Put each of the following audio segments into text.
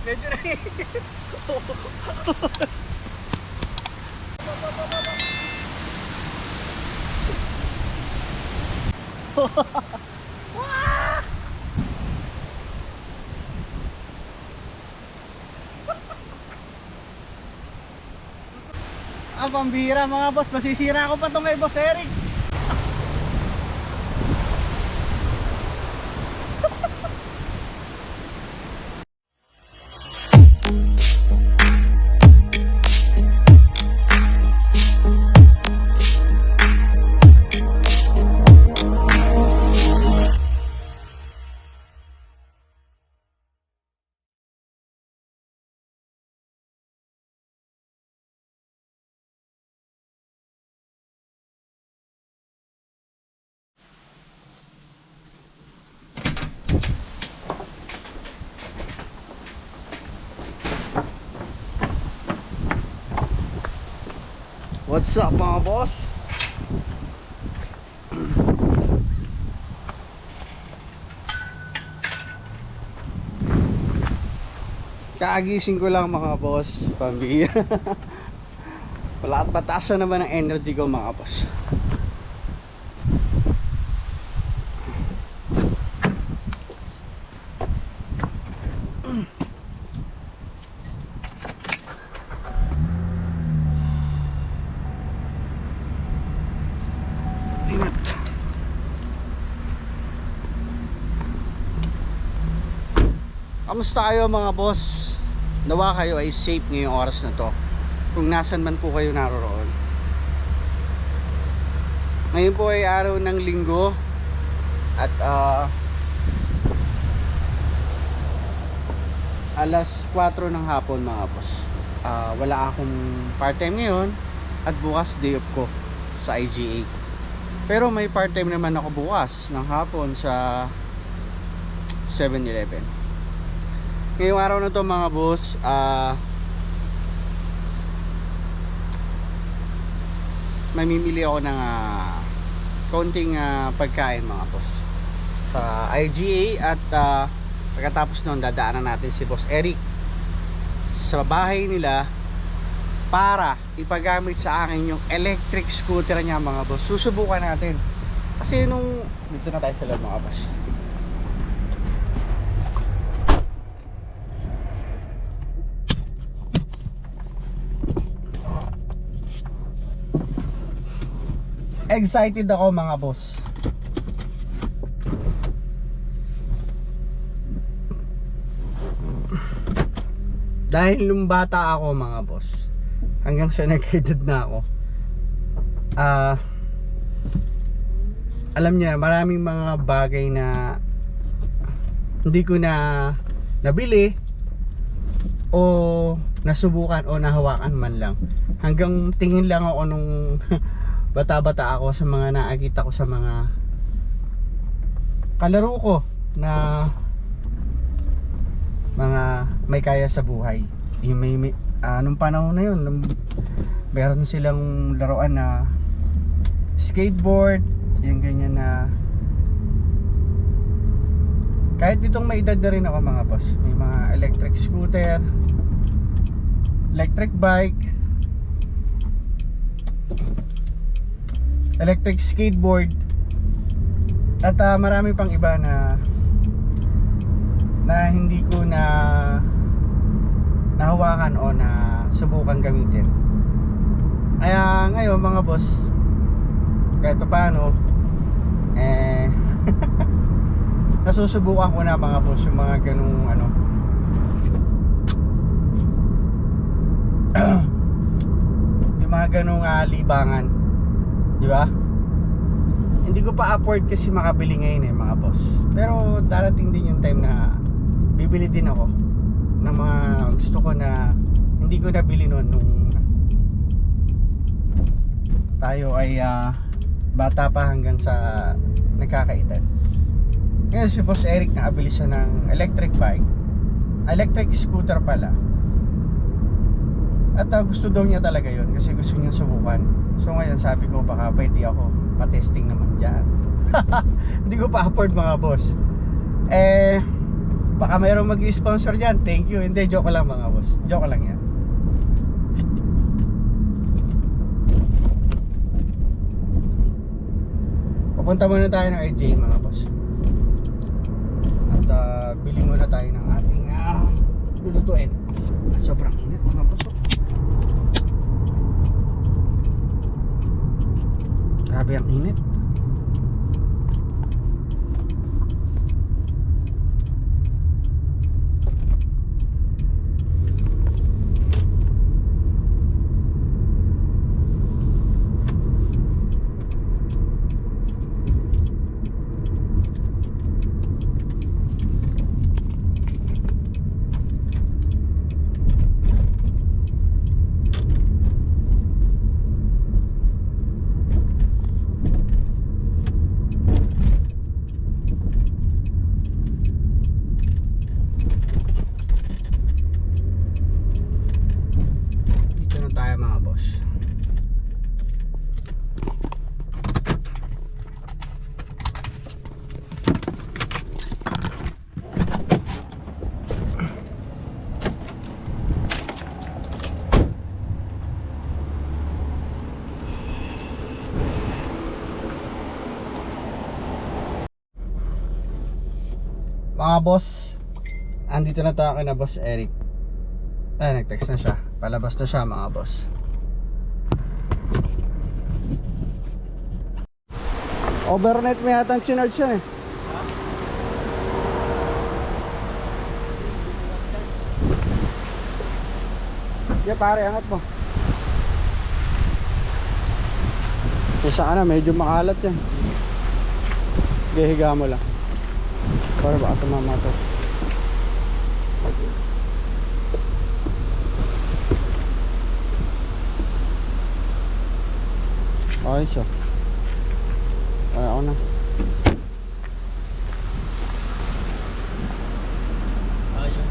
Medyo na pambira mga boss, masisira ko pa itong kay Boss Eric. What's up mga boss? Kaagising ko lang mga boss, pambira. Wala at batasan naman ang energy ko mga boss. Kamusta kayo mga boss? Nawa kayo ay safe ngayong oras na to, kung nasan man po kayo naroroon. Ngayon po ay araw ng linggo at alas 4 ng hapon mga boss. Wala akong part time ngayon at bukas day off ko sa IGA. Pero may part time naman ako bukas ng hapon sa 7-Eleven. Ngayong araw na to mga boss, mamimili ako ng kaunting pagkain mga boss sa IGA at pagkatapos nun dadaanan natin si Boss Eric sa bahay nila para ipagamit sa akin yung electric scooter niya mga boss. Susubukan natin kasi nung dito na tayo sa loob mga boss. Excited ako mga boss. Dahil nung bata ako mga boss, hanggang sa nag-edad na ako, alam niya maraming mga bagay na hindi ko na nabili o nasubukan o nahawakan man lang. Hanggang tingin lang ako nung bata-bata ako sa mga nakikita ko sa mga kalaro ko na mga may kaya sa buhay. Yung nung panahon na yun, meron silang laruan na skateboard, yung ganyan na kahit ditong may edad na rin ako mga boss. May mga electric scooter, electric bike, electric skateboard at marami pang iba na hindi ko na nahawakan o na subukan gamitin. Kaya ngayon mga boss, kahit paano nasusubukan ko na mga boss yung mga ganung yung mga ganung libangan. Di ba? Hindi ko pa afford kasi makabili ngayon mga boss. Pero darating din yung time na bibili din ako ng mga gusto ko na hindi ko nabili noon nung tayo ay bata pa hanggang sa nagkakaedad. Ngayon si Boss Eric nakabili siya ng electric bike, electric scooter pala. At gusto daw niya talaga yun kasi gusto niya subukan. So ngayon sabi ko baka pwede ako pa-testing naman dyan. Hindi ko pa afford mga boss. Baka mayroong mag-sponsor dyan. Thank you. Hindi, joke lang mga boss. Joke lang yan. Papunta muna tayo ng RJ mga boss. At bili muna tayo ng ating lulutuin. At sobrang init mga boss. Grabe ang init. Mga boss, andito na tayo na Boss Eric. Nag-text na siya. Palabas na siya mga boss. Overnight may hatang sinarge yan eh. Yeah pare, angat mo. Isa ka na, medyo makalat yan. Higa mo lang. Para baka tumama to. Okay siya. Ay ako na. Ayun.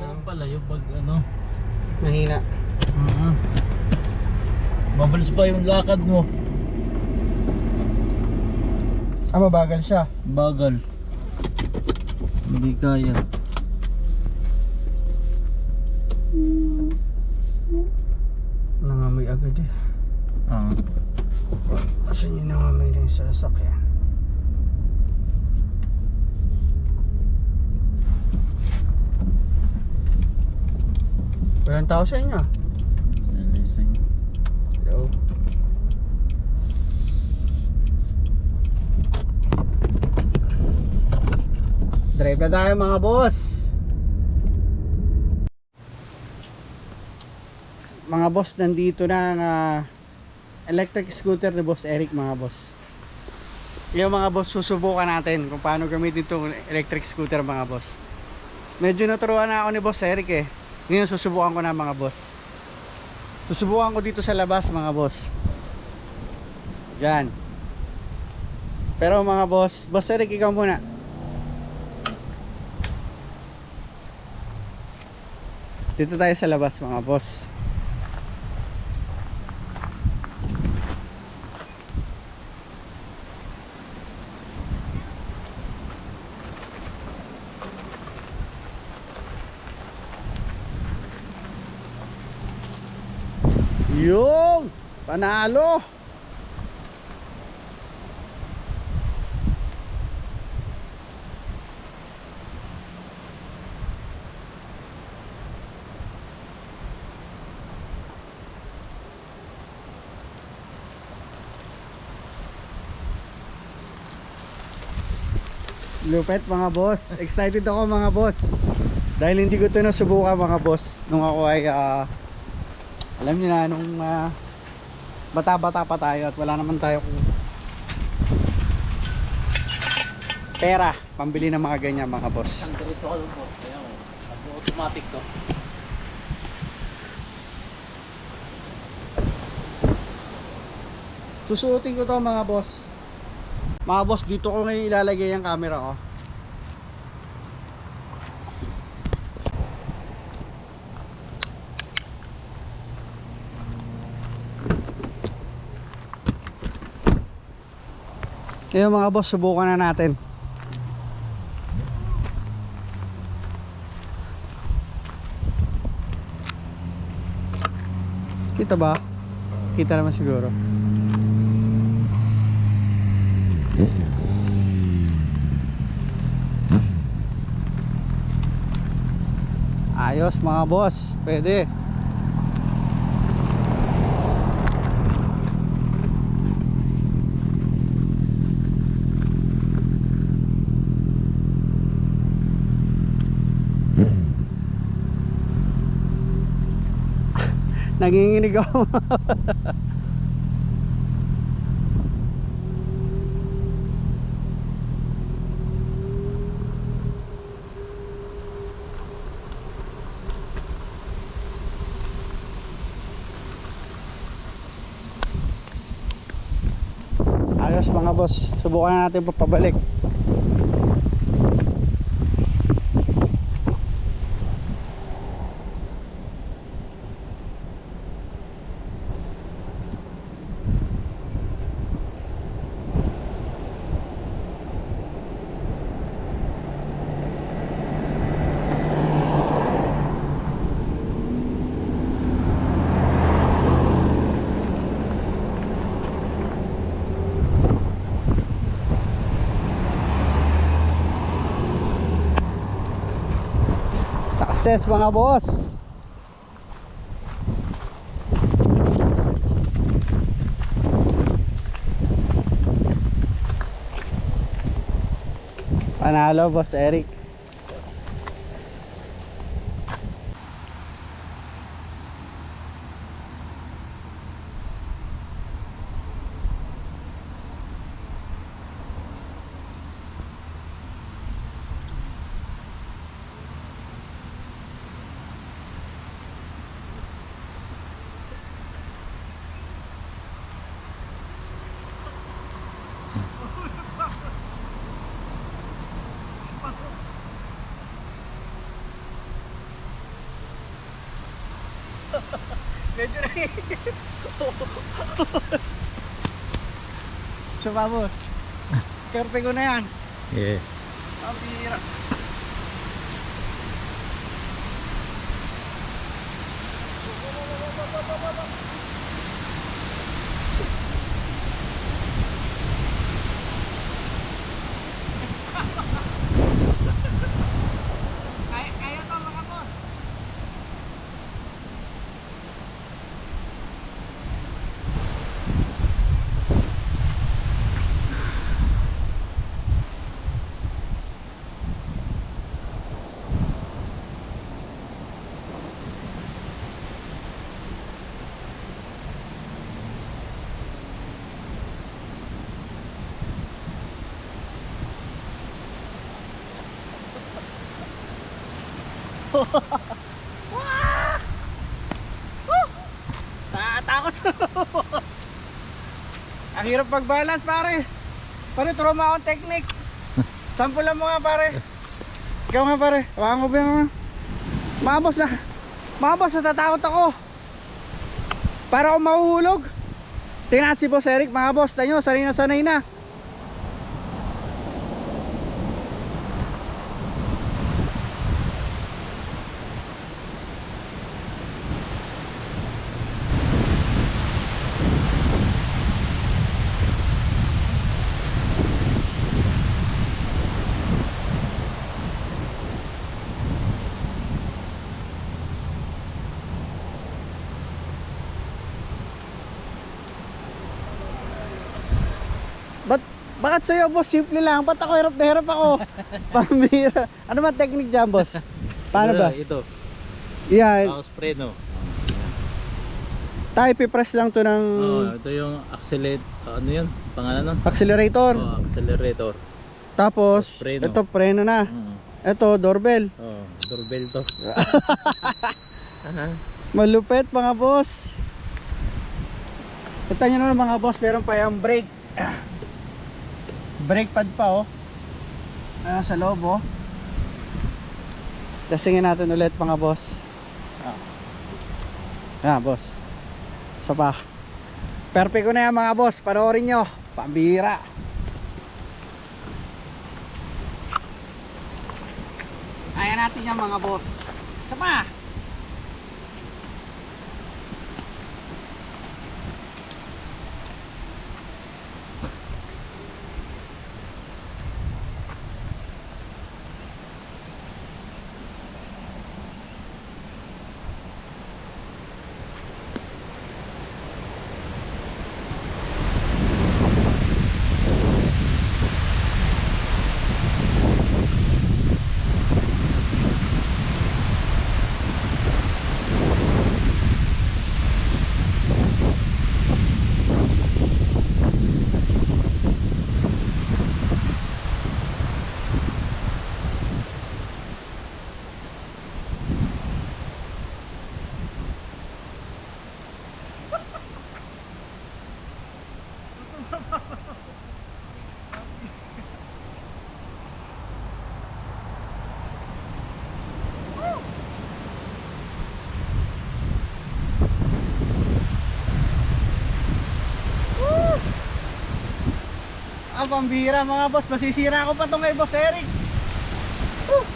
Ganun pala yung pag ano. Mahina. Mabilis pa yung lakad mo. Mabagal siya. Bagal. Hindi kaya. Nangamoy agad eh. Asan yung nangamoy ng sasakyan? Walang tao sa inyo. Hello. Drive na tayo mga boss. Mga boss, nandito na ang electric scooter ni Boss Eric mga boss. Yung mga boss, susubukan natin kung paano gamitin itong electric scooter mga boss. Medyo naturuan na ako ni Boss Eric eh. Ngayon susubukan ko na mga boss. Susubukan ko dito sa labas mga boss. Yan. Pero mga boss, Boss Eric ikaw muna. Dito tayo sa labas mga boss. Yung panalo. Lupet mga boss. Excited ako mga boss. Dahil hindi ko ito nasubukan mga boss. Nung ako ay alam niyo na nung bata-bata pa tayo at wala naman tayo pera pambili ng mga ganyan mga boss. Ang dirito ka doon boss. Kaya automatic to. Susuotin ko to mga boss. Mga boss, dito ko ngayon ilalagay ang camera ko. Ngayon mga boss, subukan na natin. Kita ba? Kita naman siguro. Ayos mga boss, pwede. Nanginginig ako. Ayos mga boss, subukan na natin papabalik. Success mga boss. Panalo boss Eric. Medyo na so vamos. Kerte ko na yan. Yeah. Ang bihira. Kaya to mga boss. Takot. Ang hirap mag-balance pare. Pare, trauma akong technique. Sampulan mo nga pare. Ikaw nga pare. Hawakan ko ba yung mga boss na. Mga boss, natatakot ako. Para ako mahuhulog. Tingnan si Boss Eric mga boss. Tayo, sanay na sanay na. Bakit sa'yo boss? Simple lang. Ba't ako hirap na hirap ako? Pambira. Ano ba technique dyan boss? Paano ba? Ito. Yeah. House preno. Tayo pipress lang to ng Ito yung ano yun? Pangalan nun? accelerator. Accelerator. Tapos, Preno. ito preno na. Ito doorbell. Doorbell to. Malupit mga boss. Kita nyo naman mga boss, meron pa yung brake. Brake pad pa oh. Sa loob oh. Testingin natin ulit mga boss. Boss. So pa. Perfect ko na yan mga boss. Panoorin nyo. Pambira. Kaya natin yan mga boss. Isa pa. Ang pambira mga boss. Masisira ko pa to kay Boss Eric. Woo!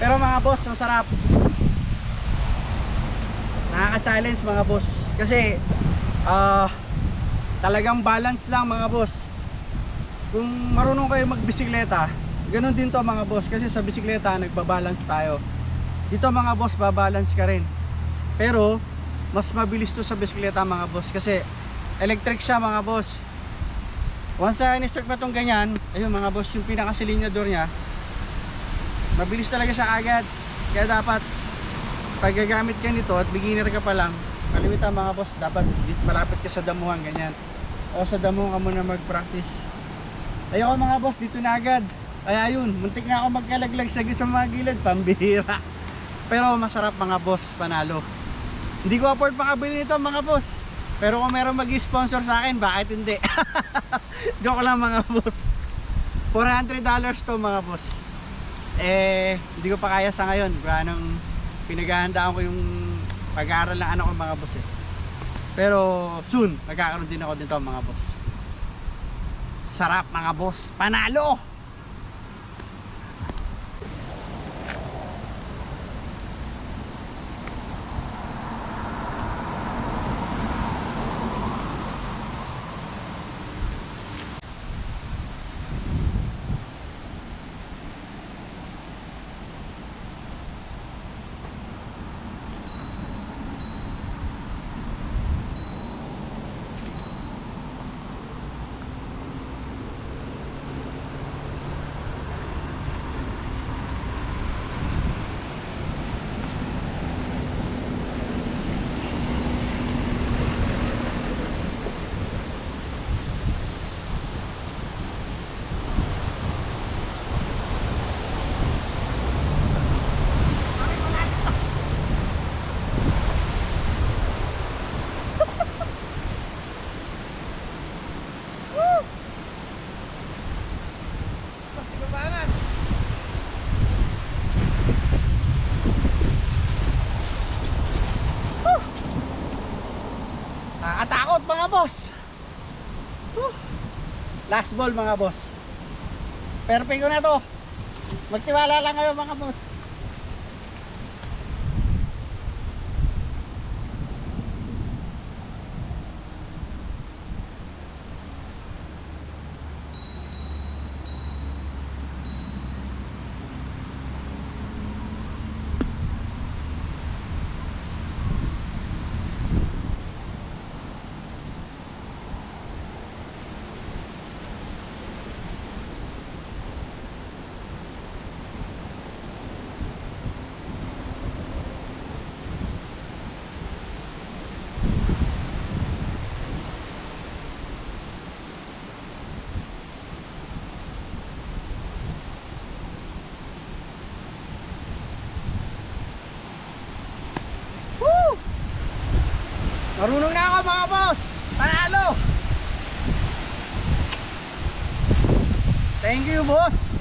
Pero mga boss, ang sarap. Nakaka-challenge mga boss. Kasi talagang balance lang mga boss. Kung marunong kayo magbisikleta, ganun din to mga boss. Kasi sa bisikleta nagbabalance tayo. Dito mga boss, babalance ka rin. Pero mas mabilis to sa bisikleta mga boss. Kasi electric siya mga boss. Once in-start pa tong ganyan, ayun mga boss, yung pinaka-silinyador nya, mabilis talaga siya agad. Kaya dapat pag gagamit ka nito at beginner ka pa lang, kalimitan mga boss, dapat malapit ka sa damuhan ganyan. O sa damuhan ka muna mag-practice. Ayoko mga boss, dito na agad. Ay ayun, muntik na ako magkalaglag sa mga gilid, pambihira. Pero masarap mga boss, panalo. Hindi ko afford makabili nito mga boss. Pero kung meron mag-sponsor sa akin, bakit hindi? Joke lang mga boss. $400 to mga boss. Hindi ko pa kaya sa ngayon. Nang pinaghahandaan ko yung pag-aaral ng anak ko mga boss eh. Pero soon, magkakaroon din ako dito mga boss. Sarap mga boss, panalo! Nakakatakot mga boss. Last ball mga boss. Perfect ko na to. Magtiwala lang kayo mga boss. Marunong na ako mga boss. Panalo. Thank you boss.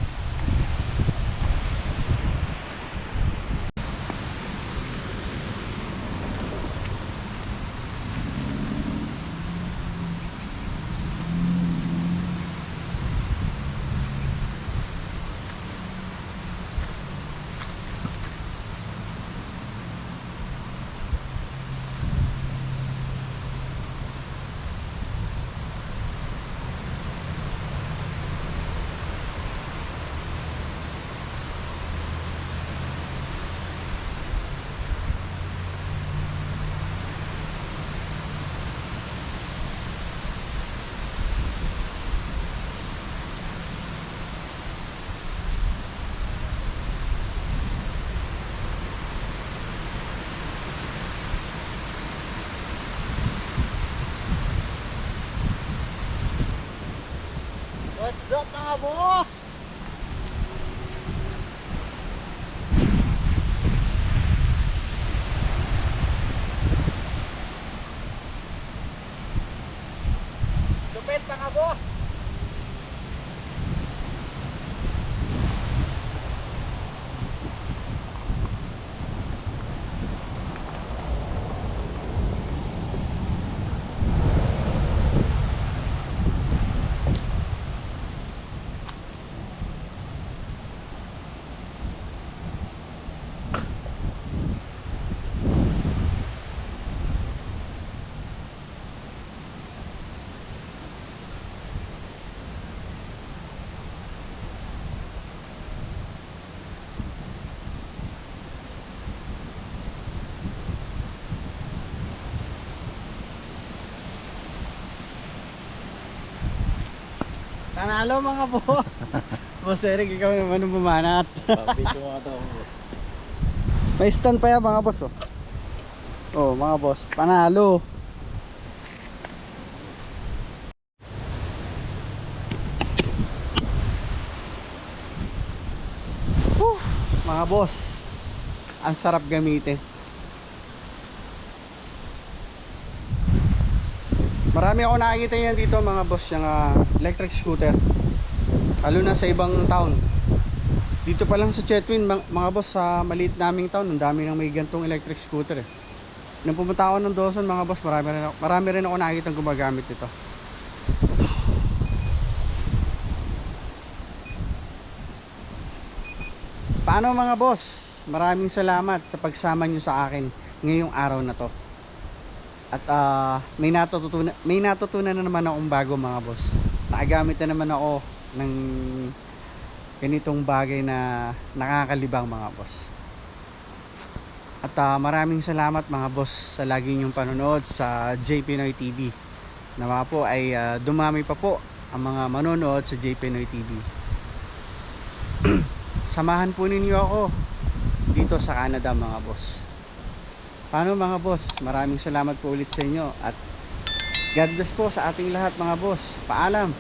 What's up mga boss? Lupit mga boss. Panalo mga boss. Boss Eric, ikaw naman ang bumanat. Papito mga to. May stand pa yan mga boss oh. Oh mga boss, panalo. Mga boss, ang sarap gamitin. Marami ako nakikita yan dito mga boss, yung electric scooter, lalo na sa ibang town. Dito pa lang sa Chetwin mga boss, sa maliit naming town, ang dami nang may gantong electric scooter eh. Nung pumunta ako ng Dawson mga boss, marami rin ako nakikita gumagamit nito. Paano mga boss? Maraming salamat sa pagsama nyo sa akin ngayong araw na to. At may natutunan na naman akong bago mga boss. Nakagamit na naman ako ng ganitong bagay na nakakalibang mga boss. At maraming salamat mga boss sa lagi nyong panonood sa J Pinoy TV. Nawa po ay dumami pa po ang mga manonood sa J Pinoy TV. Samahan po ninyo ako dito sa Canada mga boss. Paano mga boss? Maraming salamat po ulit sa inyo at God bless po sa ating lahat mga boss. Paalam.